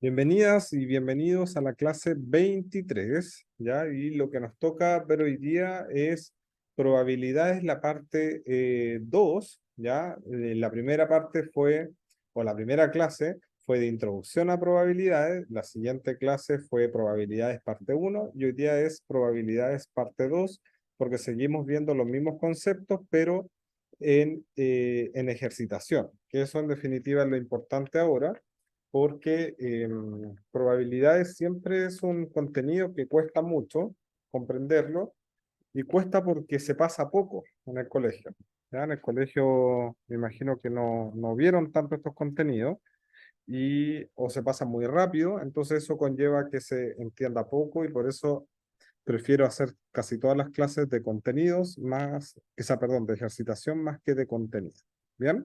Bienvenidas y bienvenidos a la clase 23, ¿ya? Y lo que nos toca ver hoy día es probabilidades, la parte 2, ¿ya? La primera parte fue, o la primera clase fue de introducción a probabilidades, la siguiente clase fue probabilidades parte uno y hoy día es probabilidades parte 2, porque seguimos viendo los mismos conceptos, pero en ejercitación, que eso en definitiva es lo importante ahora porque probabilidades siempre es un contenido que cuesta mucho comprenderlo y cuesta porque se pasa poco en el colegio. ¿Ya? En el colegio me imagino que no vieron tanto estos contenidos o se pasa muy rápido, entonces eso conlleva que se entienda poco y por eso prefiero hacer casi todas las clases de contenidos perdón, de ejercitación más que de contenido. ¿Bien?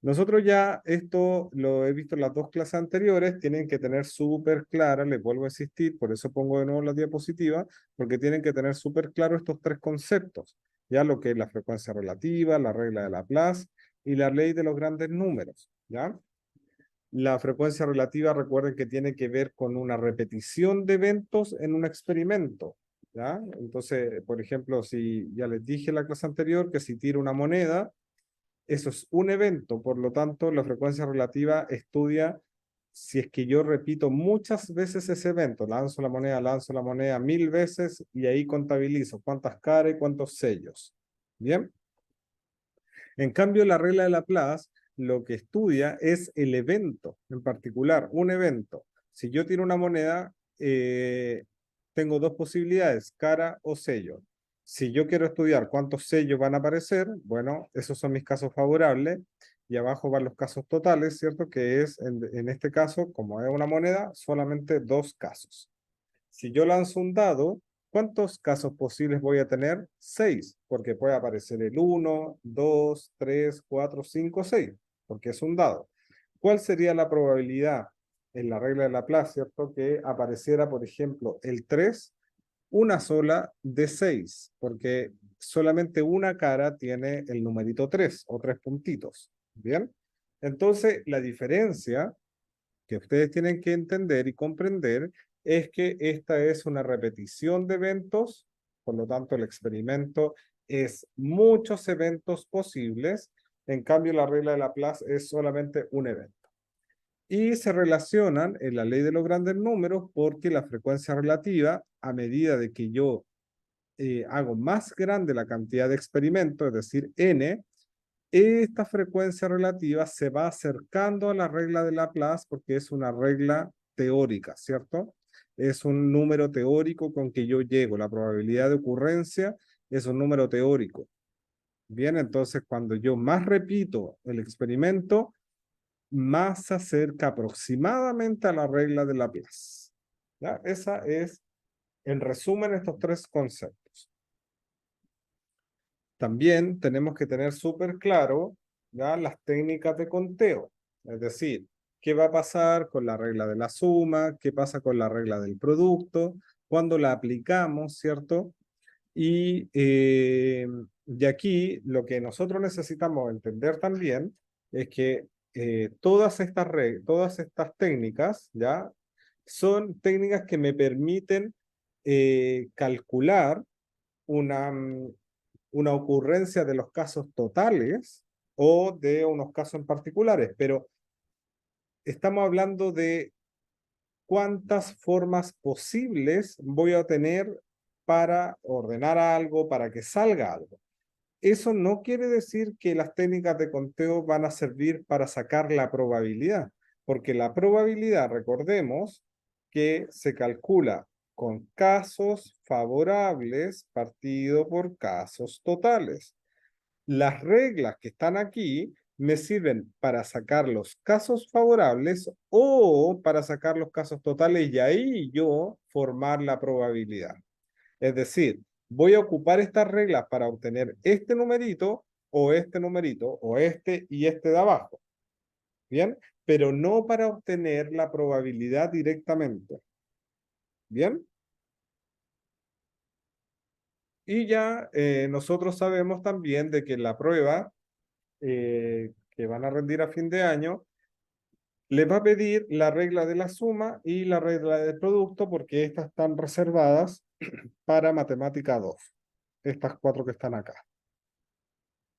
Nosotros ya esto lo he visto en las dos clases anteriores, tienen que tener súper clara, les vuelvo a insistir, por eso pongo de nuevo la diapositiva, porque tienen que tener súper claro estos tres conceptos, ya lo que es la frecuencia relativa, la regla de Laplace y la ley de los grandes números, ¿ya? La frecuencia relativa, recuerden que tiene que ver con una repetición de eventos en un experimento, ¿ya? Entonces, por ejemplo, si ya les dije en la clase anterior que si tiro una moneda, eso es un evento, por lo tanto, la frecuencia relativa estudia si es que yo repito muchas veces ese evento, lanzo la moneda 1000 veces y ahí contabilizo cuántas caras y cuántos sellos. Bien. En cambio, la regla de Laplace lo que estudia es el evento, en particular, un evento. Si yo tiro una moneda, tengo dos posibilidades, cara o sello. Si yo quiero estudiar cuántos sellos van a aparecer, bueno, esos son mis casos favorables, y abajo van los casos totales, ¿cierto? Que es, en este caso, como es una moneda, solamente dos casos. Si yo lanzo un dado, ¿cuántos casos posibles voy a tener? 6, porque puede aparecer el 1, 2, 3, 4, 5, 6, porque es un dado. ¿Cuál sería la probabilidad en la regla de Laplace, cierto? Que apareciera, por ejemplo, el 3, una sola de 6, porque solamente una cara tiene el numerito 3 o 3 puntitos. ¿Bien? Entonces, la diferencia que ustedes tienen que entender y comprender es que esta es una repetición de eventos, por lo tanto el experimento es muchos eventos posibles, en cambio la regla de Laplace es solamente un evento. Y se relacionan en la ley de los grandes números porque la frecuencia relativa, a medida de que yo hago más grande la cantidad de experimentos, es decir, n, esta frecuencia relativa se va acercando a la regla de Laplace porque es una regla teórica, ¿cierto? Es un número teórico con que yo llego. La probabilidad de ocurrencia es un número teórico. Bien, entonces cuando yo más repito el experimento, más se acerca aproximadamente a la regla de Laplace. ¿Ya? Esa es, en resumen, estos tres conceptos. También tenemos que tener súper claro, ¿ya?, las técnicas de conteo. Es decir, qué va a pasar con la regla de la suma, qué pasa con la regla del producto, cuando la aplicamos, ¿cierto? Y aquí lo que nosotros necesitamos entender también es que todas estas técnicas, ¿ya?, son técnicas que me permiten calcular una, una ocurrencia de los casos totales o de unos casos en particulares, pero estamos hablando de cuántas formas posibles voy a tener para ordenar algo, para que salga algo. Eso no quiere decir que las técnicas de conteo van a servir para sacar la probabilidad, porque la probabilidad, recordemos, que se calcula con casos favorables partido por casos totales. Las reglas que están aquí me sirven para sacar los casos favorables o para sacar los casos totales y ahí yo formar la probabilidad. Es decir, voy a ocupar estas reglas para obtener este numerito o este y este de abajo. ¿Bien? Pero no para obtener la probabilidad directamente. ¿Bien? Y ya nosotros sabemos también de que la prueba que van a rendir a fin de año, les va a pedir la regla de la suma y la regla del producto porque estas están reservadas para matemática 2. Estas 4 que están acá.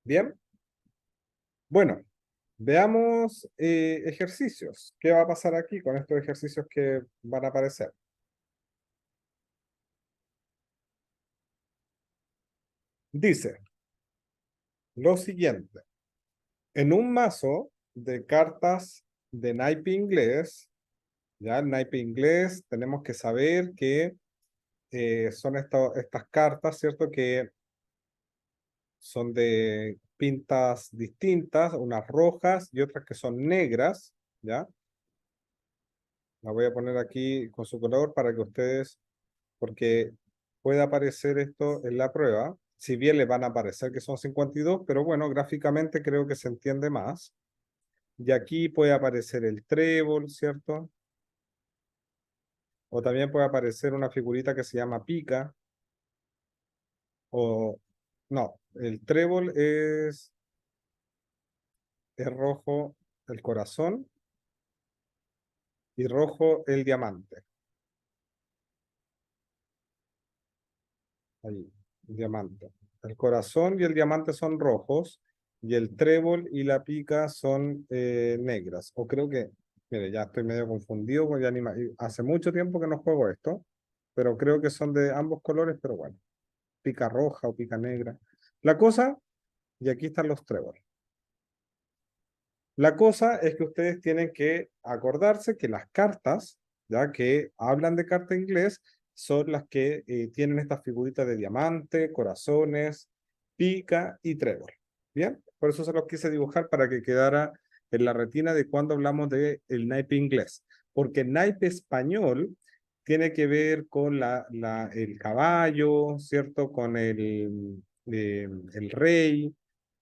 ¿Bien? Bueno, veamos ejercicios. ¿Qué va a pasar aquí con estos ejercicios que van a aparecer? Dice lo siguiente. En un mazo de cartas de naipe inglés, ya el naipe inglés, tenemos que saber que son estas cartas, ¿cierto? Que son de pintas distintas, unas rojas y otras que son negras, ¿ya? La voy a poner aquí con su color para que ustedes, porque puede aparecer esto en la prueba, si bien le van a aparecer que son 52, pero bueno, gráficamente creo que se entiende más. Y aquí puede aparecer el trébol, ¿cierto? O también puede aparecer una figurita que se llama pica, o no, el trébol es rojo el corazón y rojo el diamante. Ahí, diamante. El corazón y el diamante son rojos y el trébol y la pica son negras. O creo que, mire, ya estoy medio confundido porque hace mucho tiempo que no juego esto, pero creo que son de ambos colores, pero bueno, pica roja o pica negra. La cosa, y aquí están los tréboles. La cosa es que ustedes tienen que acordarse que las cartas, ya que hablan de carta inglés, son las que tienen estas figuritas de diamante, corazones, pica y trébol. ¿Bien? Por eso se los quise dibujar para que quedara en la retina de cuando hablamos del naipe inglés. Porque el naipe español tiene que ver con el caballo, ¿cierto? Con el rey,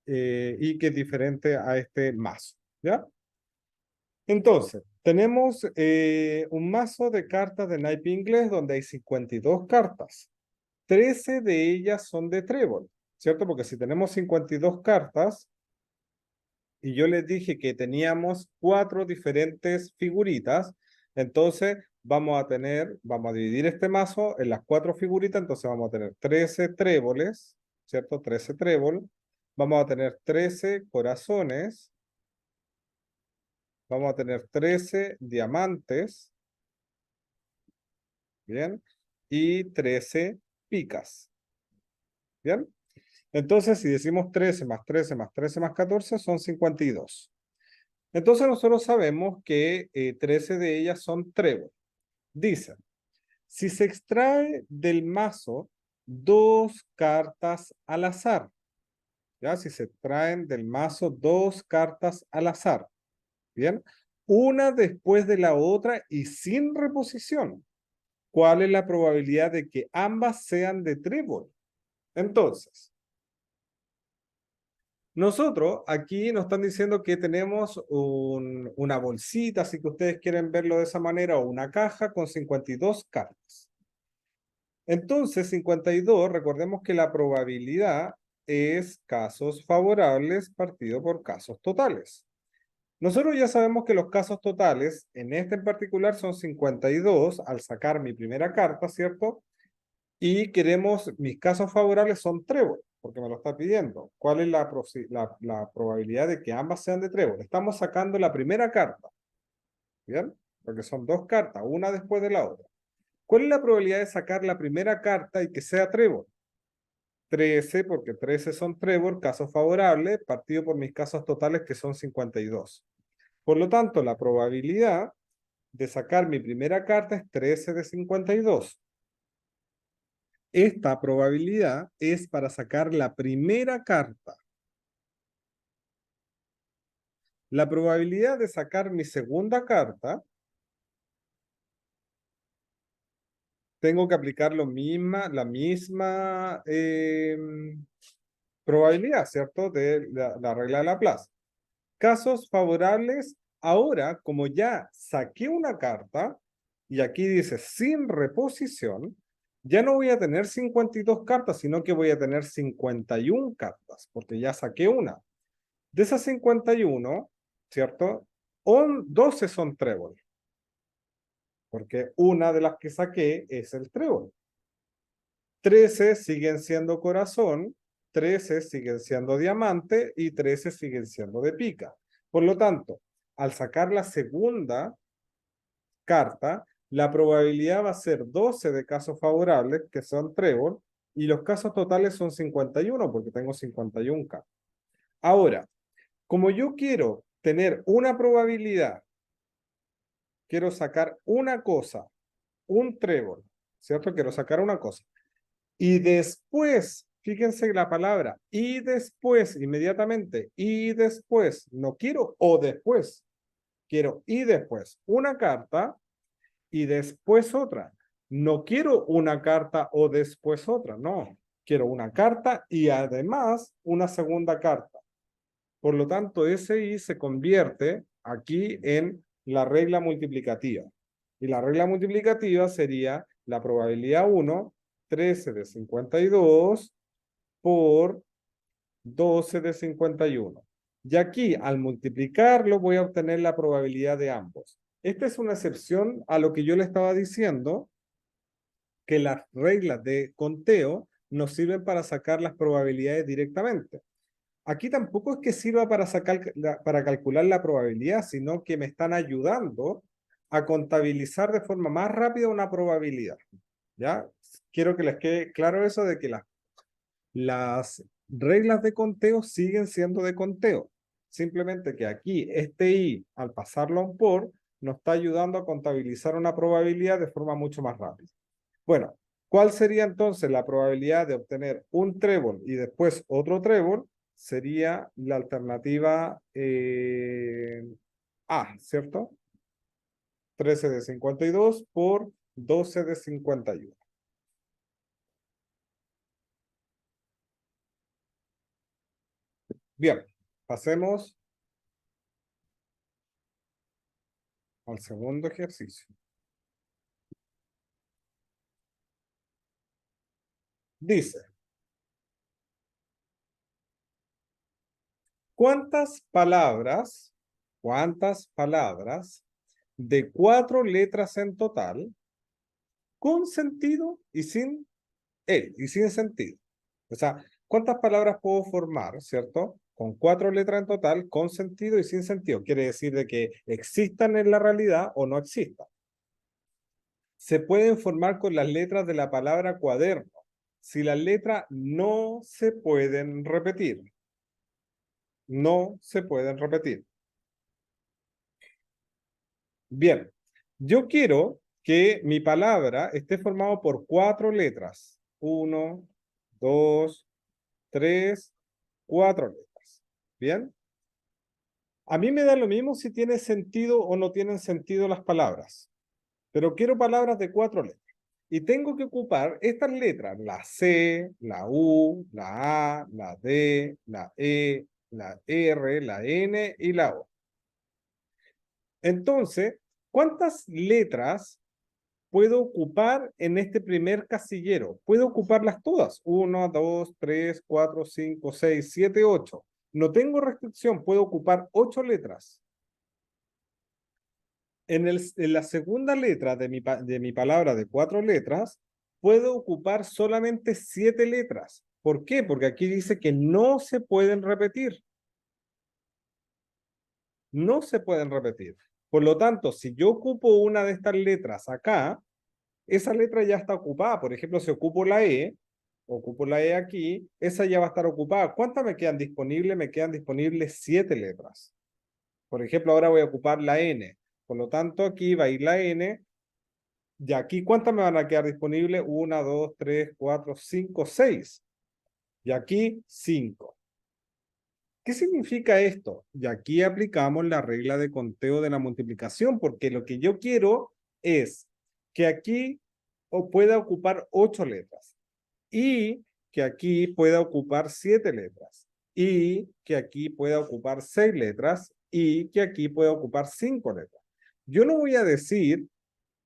y que es diferente a este mazo. ¿Ya? Entonces, tenemos un mazo de cartas de naipe inglés donde hay 52 cartas. 13 de ellas son de trébol, ¿cierto? Porque si tenemos 52 cartas y yo les dije que teníamos 4 diferentes figuritas, entonces vamos a dividir este mazo en las 4 figuritas, entonces vamos a tener 13 tréboles, ¿cierto? 13 trébol. Vamos a tener 13 corazones. Vamos a tener 13 diamantes, ¿bien? Y 13 picas, ¿bien? Entonces, si decimos 13 más 13 más 13 más 14, son 52. Entonces, nosotros sabemos que 13 de ellas son trébol. Dice, si se extrae del mazo 2 cartas al azar, ¿ya? Si se extraen del mazo 2 cartas al azar, ¿bien? Una después de la otra y sin reposición. ¿Cuál es la probabilidad de que ambas sean de trébol? Entonces, nosotros aquí nos están diciendo que tenemos una bolsita, si que ustedes quieren verlo de esa manera, o una caja con 52 cartas. Entonces, 52, recordemos que la probabilidad es casos favorables partido por casos totales. Nosotros ya sabemos que los casos totales, en este en particular, son 52 al sacar mi primera carta, ¿cierto? Y queremos, mis casos favorables son trébol, porque me lo está pidiendo. ¿Cuál es la probabilidad de que ambas sean de trébol? Estamos sacando la primera carta, ¿bien? Porque son 2 cartas, una después de la otra. ¿Cuál es la probabilidad de sacar la primera carta y que sea trébol? 13, porque 13 son trébol, casos favorables, partido por mis casos totales que son 52. Por lo tanto, la probabilidad de sacar mi primera carta es 13 de 52. Esta probabilidad es para sacar la primera carta. La probabilidad de sacar mi segunda carta, tengo que aplicar la misma probabilidad, ¿cierto? De la regla de Laplace. Casos favorables, ahora, como ya saqué una carta, y aquí dice sin reposición, ya no voy a tener 52 cartas, sino que voy a tener 51 cartas, porque ya saqué una. De esas 51, ¿cierto? 12 son trébol, porque una de las que saqué es el trébol. 13 siguen siendo corazón, 13 siguen siendo diamante y 13 siguen siendo de pica. Por lo tanto, al sacar la segunda carta, la probabilidad va a ser 12 de casos favorables, que son trébol, y los casos totales son 51, porque tengo 51 cartas. Ahora, como yo quiero tener una probabilidad, quiero sacar una cosa, un trébol, ¿cierto? Quiero sacar una cosa. Y después, fíjense la palabra, y después, inmediatamente, y después, no quiero o después, quiero y después una carta y después otra. No quiero una carta o después otra, no. Quiero una carta y además una segunda carta. Por lo tanto, ese i se convierte aquí en la regla multiplicativa. Y la regla multiplicativa sería la probabilidad 1, 13 de 52 por 12 de 51. Y aquí, al multiplicarlo, voy a obtener la probabilidad de ambos. Esta es una excepción a lo que yo le estaba diciendo, que las reglas de conteo nos sirven para sacar las probabilidades directamente. Aquí tampoco es que sirva para para calcular la probabilidad, sino que me están ayudando a contabilizar de forma más rápida una probabilidad. ¿Ya? Quiero que les quede claro eso de que las reglas de conteo siguen siendo de conteo. Simplemente que aquí este i, al pasarlo a un por, nos está ayudando a contabilizar una probabilidad de forma mucho más rápida. Bueno, ¿cuál sería entonces la probabilidad de obtener un trébol y después otro trébol? Sería la alternativa A, ¿cierto? 13 de 52 por 12 de 51. Bien, pasemos al segundo ejercicio. Dice, cuántas palabras de 4 letras en total, con sentido y sin y sin sentido? O sea, ¿cuántas palabras puedo formar, cierto? Con 4 letras en total, con sentido y sin sentido. Quiere decir de que existan en la realidad o no existan. Se pueden formar con las letras de la palabra cuaderno, si las letras no se pueden repetir. No se pueden repetir. Bien, yo quiero que mi palabra esté formado por 4 letras. 1, 2, 3, 4 letras. Bien. A mí me da lo mismo si tiene sentido o no tienen sentido las palabras, pero quiero palabras de 4 letras. Y tengo que ocupar estas letras, la C, la U, la A, la D, la E, la R, la N y la O. Entonces, ¿cuántas letras puedo ocupar en este primer casillero? Puedo ocuparlas todas. 1, 2, 3, 4, 5, 6, 7, 8. No tengo restricción, puedo ocupar 8 letras. En la segunda letra de mi palabra de 4 letras, puedo ocupar solamente 7 letras. ¿Por qué? Porque aquí dice que no se pueden repetir. No se pueden repetir. Por lo tanto, si yo ocupo una de estas letras acá, esa letra ya está ocupada. Por ejemplo, si ocupo la E aquí, esa ya va a estar ocupada. ¿Cuántas me quedan disponibles? Me quedan disponibles 7 letras. Por ejemplo, ahora voy a ocupar la N. Por lo tanto, aquí va a ir la N. Y aquí, ¿cuántas me van a quedar disponibles? 1, 2, 3, 4, 5, 6. Y aquí, 5. ¿Qué significa esto? Y aquí aplicamos la regla de conteo de la multiplicación, porque lo que yo quiero es que aquí pueda ocupar 8 letras y que aquí pueda ocupar 7 letras y que aquí pueda ocupar 6 letras y que aquí pueda ocupar 5 letras. Yo no voy a decir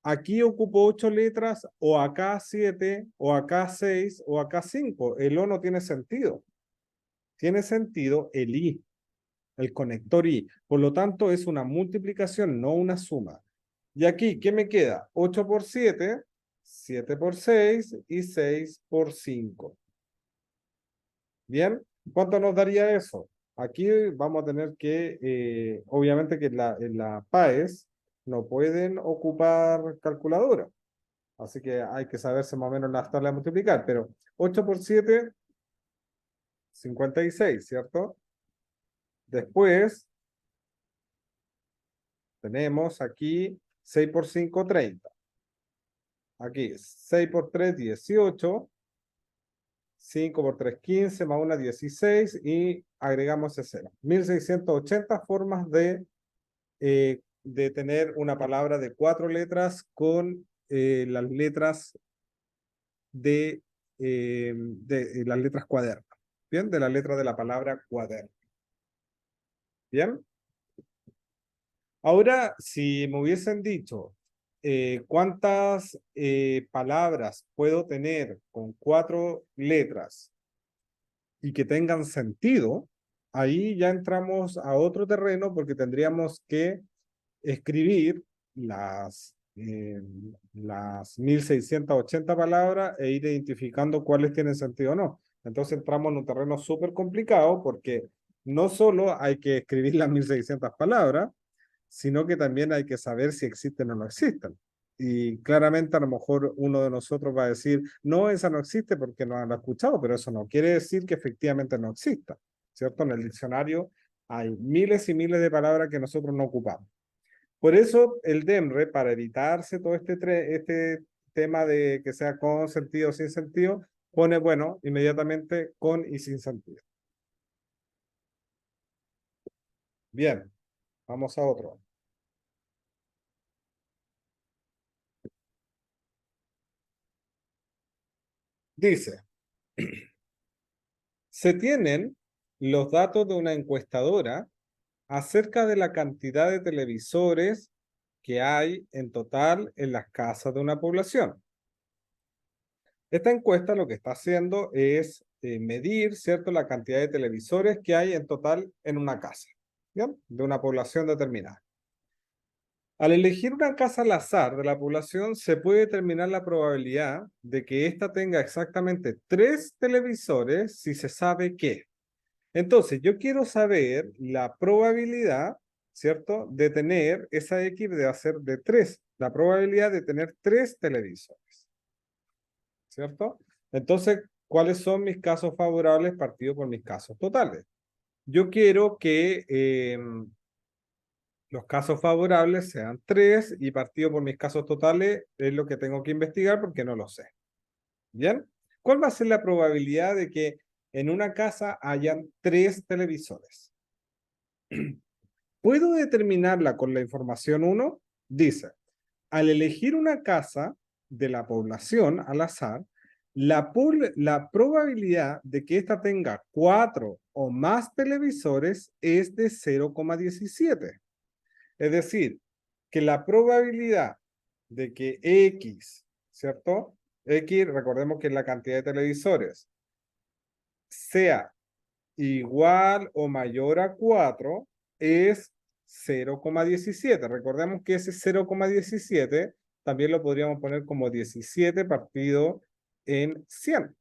aquí ocupo 8 letras o acá 7 o acá 6 o acá 5. El O no tiene sentido. Tiene sentido el I. el conector y. Por lo tanto, es una multiplicación, no una suma. Y aquí, ¿qué me queda? 8 por 7, 7 por 6 y 6 por 5. ¿Bien? ¿Cuánto nos daría eso? Aquí vamos a tener que, obviamente que en la PAES no pueden ocupar calculadora. Así que hay que saberse más o menos las tablas de multiplicar. Pero 8 por 7, 56, ¿cierto? Después tenemos aquí 6 por 5, 30. Aquí 6 por 3, 18. 5 por 3, 15, más 1, 16 y agregamos ese 0. 1680 formas de tener una palabra de 4 letras con las letras de las letras cuaderno. Bien, de la letra de la palabra cuaderno. Bien. Ahora, si me hubiesen dicho cuántas palabras puedo tener con 4 letras y que tengan sentido, ahí ya entramos a otro terreno porque tendríamos que escribir las 1680 palabras e ir identificando cuáles tienen sentido o no. Entonces entramos en un terreno súper complicado porque no solo hay que escribir las 1600 palabras, sino que también hay que saber si existen o no existen. Y claramente a lo mejor uno de nosotros va a decir, no, esa no existe porque no la ha escuchado, pero eso no quiere decir que efectivamente no exista, ¿cierto? En el diccionario hay miles y miles de palabras que nosotros no ocupamos. Por eso el DEMRE, para evitarse todo este tema de que sea con sentido o sin sentido, pone, bueno, inmediatamente con y sin sentido. Bien, vamos a otro. Dice, se tienen los datos de una encuestadora acerca de la cantidad de televisores que hay en total en las casas de una población. Esta encuesta lo que está haciendo es medir, ¿cierto?, la cantidad de televisores que hay en total en una casa, ¿bien?, de una población determinada. Al elegir una casa al azar de la población, se puede determinar la probabilidad de que ésta tenga exactamente 3 televisores si se sabe que. Entonces, yo quiero saber la probabilidad, ¿cierto?, de tener esa X de hacer de 3, la probabilidad de tener 3 televisores, ¿cierto? Entonces, ¿cuáles son mis casos favorables partido por mis casos totales? Yo quiero que los casos favorables sean 3 y partido por mis casos totales es lo que tengo que investigar porque no lo sé. ¿Bien? ¿Cuál va a ser la probabilidad de que en una casa hayan 3 televisores? ¿Puedo determinarla con la información 1? Dice, al elegir una casa de la población al azar, la probabilidad de que ésta tenga 4 o más televisores es de 0,17. Es decir, que la probabilidad de que X, ¿cierto? X, recordemos que es la cantidad de televisores, sea igual o mayor a 4 es 0,17. Recordemos que ese 0,17 también lo podríamos poner como 17 partido en 100.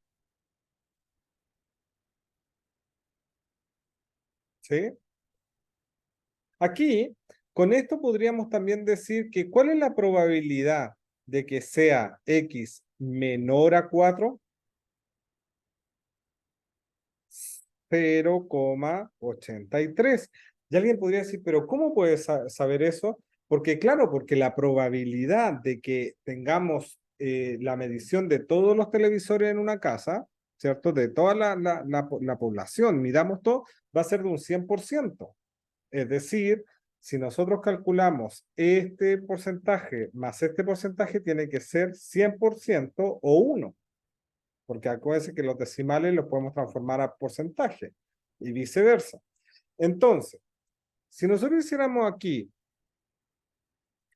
¿Sí? Aquí, con esto podríamos también decir que ¿cuál es la probabilidad de que sea X menor a 4? 0,83. Y alguien podría decir, pero ¿cómo puedes saber eso? Porque claro, porque la probabilidad de que tengamos la medición de todos los televisores en una casa, ¿cierto? De toda la población, midamos todo, va a ser de un 100%. Es decir, si nosotros calculamos este porcentaje más este porcentaje, tiene que ser 100% o 1. Porque acuérdense que los decimales los podemos transformar a porcentaje y viceversa. Entonces, si nosotros hiciéramos aquí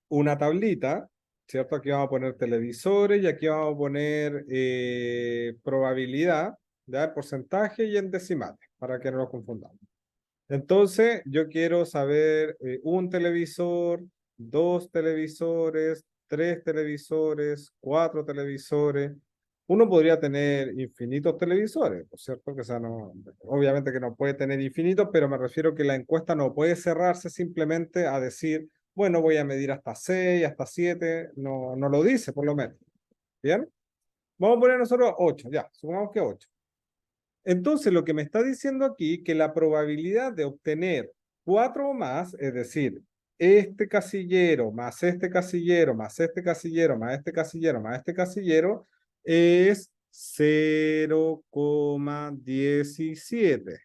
una tablita, ¿cierto? Aquí vamos a poner televisores y aquí vamos a poner probabilidad, ¿ya? Porcentaje y en decimales, para que no nos confundamos. Entonces, yo quiero saber un televisor, dos televisores, tres televisores, cuatro televisores. Uno podría tener infinitos televisores, ¿no es cierto? Que, o sea, no, obviamente que no puede tener infinitos, pero me refiero que la encuesta no puede cerrarse simplemente a decir, bueno, voy a medir hasta 6, hasta 7. No, no lo dice, por lo menos. ¿Bien? Vamos a poner nosotros 8, ya, supongamos que 8. Entonces, lo que me está diciendo aquí, que la probabilidad de obtener 4 o más, es decir, este casillero, más este casillero, más este casillero, más este casillero, más este casillero, es 0,17.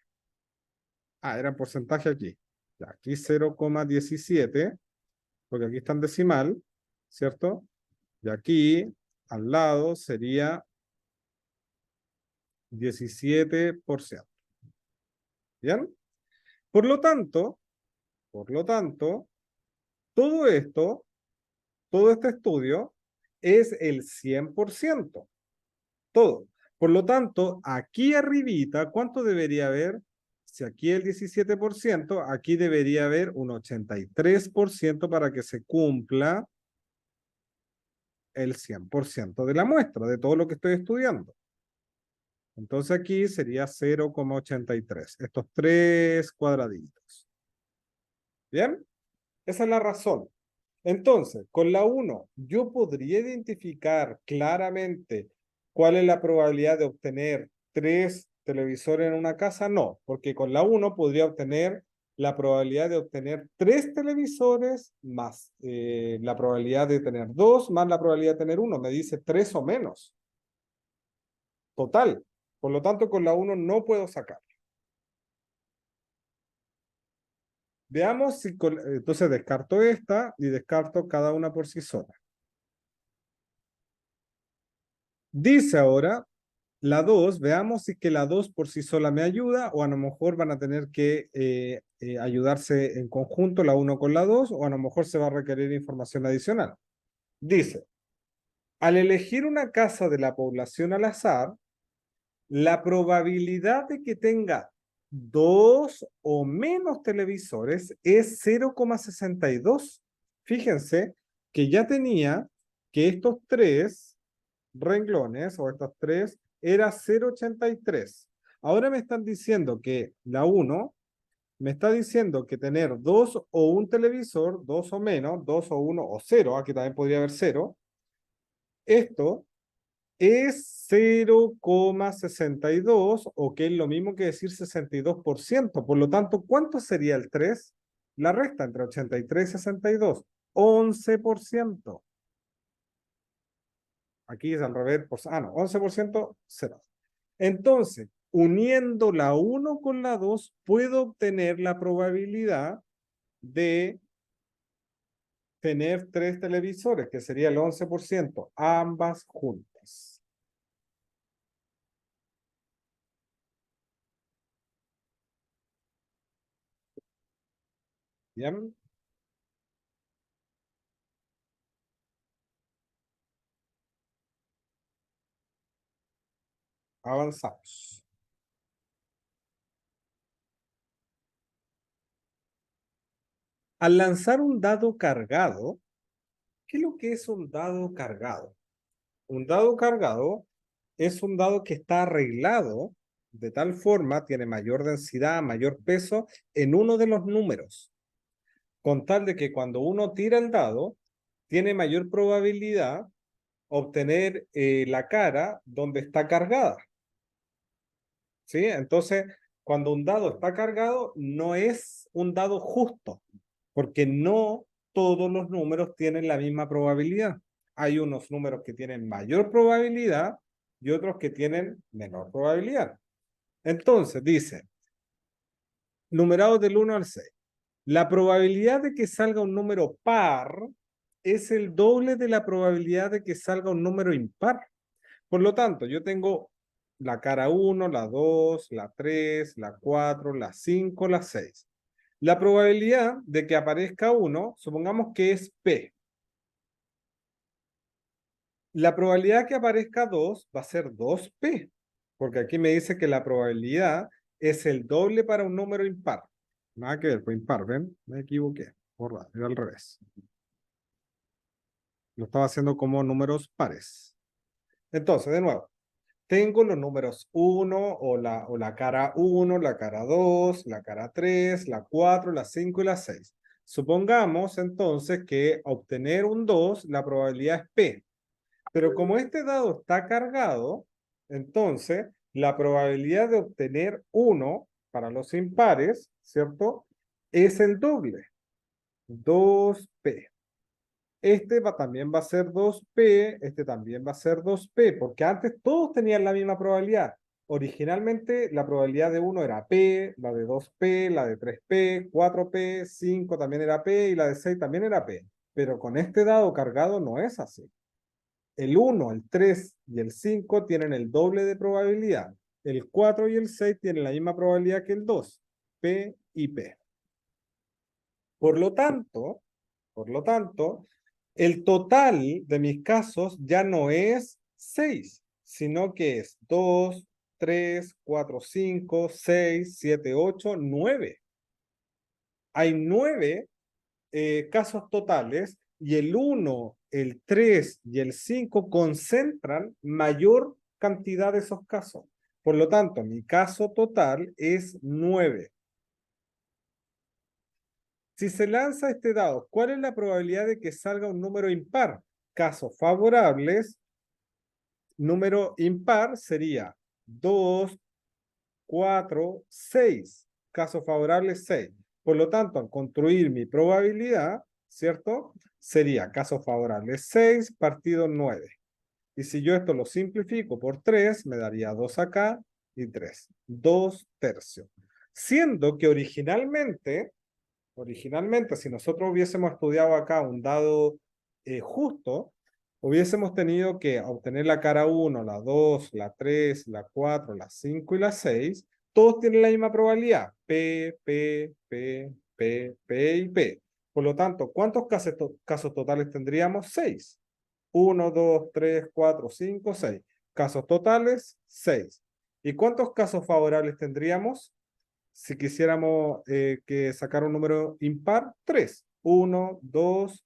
Ah, era porcentaje aquí. Ya, aquí 0,17, porque aquí está en decimal, ¿cierto? Y aquí, al lado, sería 17%. ¿Bien? Por lo tanto, todo esto, todo este estudio es el 100%. Todo. Por lo tanto, aquí arribita, ¿cuánto debería haber? Si aquí el 17%, aquí debería haber un 83% para que se cumpla el 100% de la muestra, de todo lo que estoy estudiando. Entonces aquí sería 0,83. Estos tres cuadraditos. ¿Bien? Esa es la razón. Entonces, con la uno, yo podría identificar claramente cuál es la probabilidad de obtener tres televisores en una casa. No, porque con la uno podría obtener la probabilidad de obtener tres televisores más la probabilidad de tener dos más la probabilidad de tener uno. Me dice tres o menos. Total. Por lo tanto, con la uno no puedo sacar. Veamos si entonces descarto esta y descarto cada una por sí sola. Dice ahora la 2, veamos si que la 2 por sí sola me ayuda o a lo mejor van a tener que ayudarse en conjunto la uno con la 2 o a lo mejor se va a requerir información adicional. Dice, al elegir una casa de la población al azar, la probabilidad de que tenga dos o menos televisores es 0,62. Fíjense que ya tenía que estos tres renglones o estos tres era 0,83. Ahora me están diciendo que la 1 me está diciendo que tener dos o un televisor, dos o menos, dos o uno o cero, aquí también podría haber cero, esto es 0,62 o que es lo mismo que decir 62%. Por lo tanto, ¿cuánto sería el 3? La resta entre 83 y 62. 11%. Aquí es al revés. No, 11%, 0. Entonces, uniendo la 1 con la 2, puedo obtener la probabilidad de tener tres televisores, que sería el 11%, ambas juntas. ¿Bien? Avanzamos. Al lanzar un dado cargado, ¿qué es lo que es un dado cargado? Un dado cargado es un dado que está arreglado de tal forma, tiene mayor densidad, mayor peso en uno de los números, con tal de que cuando uno tira el dado, tiene mayor probabilidad obtener la cara donde está cargada. ¿Sí? Entonces, cuando un dado está cargado, no es un dado justo, porque no todos los números tienen la misma probabilidad. Hay unos números que tienen mayor probabilidad y otros que tienen menor probabilidad. Entonces, dice, numerados del 1 al 6. La probabilidad de que salga un número par es el doble de la probabilidad de que salga un número impar. Por lo tanto, yo tengo la cara 1, la 2, la 3, la 4, la 5, la 6. La probabilidad de que aparezca 1, supongamos que es P. La probabilidad que aparezca 2 va a ser 2P, porque aquí me dice que la probabilidad es el doble para un número impar. Nada que ver, fue impar, ¿ven? Me equivoqué. Borra, era al revés. Lo estaba haciendo como números pares. Entonces, de nuevo, tengo los números 1 o la cara 1, la cara 2, la cara 3, la 4, la 5 y la 6. Supongamos entonces que obtener un 2, la probabilidad es P. Pero como este dado está cargado, entonces la probabilidad de obtener 1 para los impares, ¿cierto? Es el doble, 2P. Este también va a ser 2P, este también va a ser 2P, porque antes todos tenían la misma probabilidad. Originalmente la probabilidad de 1 era P, la de 2P, la de 3P, 4P, 5 también era P y la de 6 también era P. Pero con este dado cargado no es así. El 1, el 3 y el 5 tienen el doble de probabilidad. El 4 y el 6 tienen la misma probabilidad que el 2, P y P. Por lo tanto, el total de mis casos ya no es 6, sino que es 2, 3, 4, 5, 6, 7, 8, 9. Hay 9 casos totales y el 1, el 3 y el 5 concentran mayor cantidad de esos casos. Por lo tanto, mi caso total es 9. Si se lanza este dado, ¿cuál es la probabilidad de que salga un número impar? Casos favorables, número impar sería 2, 4, 6. Casos favorables, 6. Por lo tanto, al construir mi probabilidad, ¿cierto? Sería casos favorables 6 partido 9. Y si yo esto lo simplifico por 3, me daría 2 acá y 3. 2 tercios. Siendo que originalmente, si nosotros hubiésemos estudiado acá un dado justo, hubiésemos tenido que obtener la cara 1, la 2, la 3, la 4, la 5 y la 6. Todos tienen la misma probabilidad. P, P, P, P, P y P. Por lo tanto, ¿cuántos casos totales tendríamos? 6. 1, 2, 3, 4, 5, 6. Casos totales, 6. ¿Y cuántos casos favorables tendríamos? Si quisiéramos que sacar un número impar, 3. 1, 2,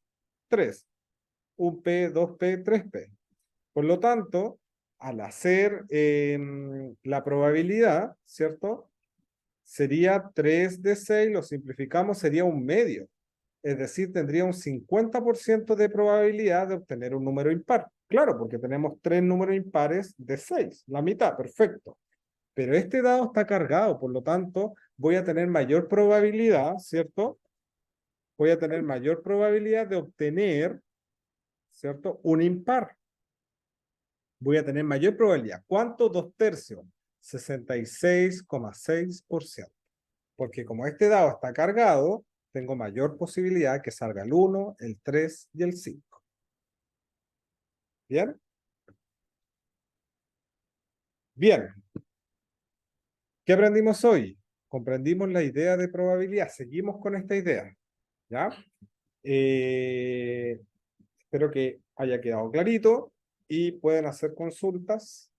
3. 1P, 2P, 3P. Por lo tanto, al hacer la probabilidad, ¿cierto? Sería 3 de 6, lo simplificamos, sería un medio. Es decir, tendría un 50% de probabilidad de obtener un número impar. Claro, porque tenemos 3 números impares de 6, la mitad, perfecto. Pero este dado está cargado, por lo tanto, voy a tener mayor probabilidad, ¿cierto? Voy a tener mayor probabilidad de obtener, ¿cierto? Un impar. Voy a tener mayor probabilidad. ¿Cuánto? 2 tercios. 66,6%. Porque como este dado está cargado, tengo mayor posibilidad que salga el 1, el 3 y el 5. ¿Bien? Bien. ¿Qué aprendimos hoy? Comprendimos la idea de probabilidad. Seguimos con esta idea. ¿Ya? Espero que haya quedado clarito y pueden hacer consultas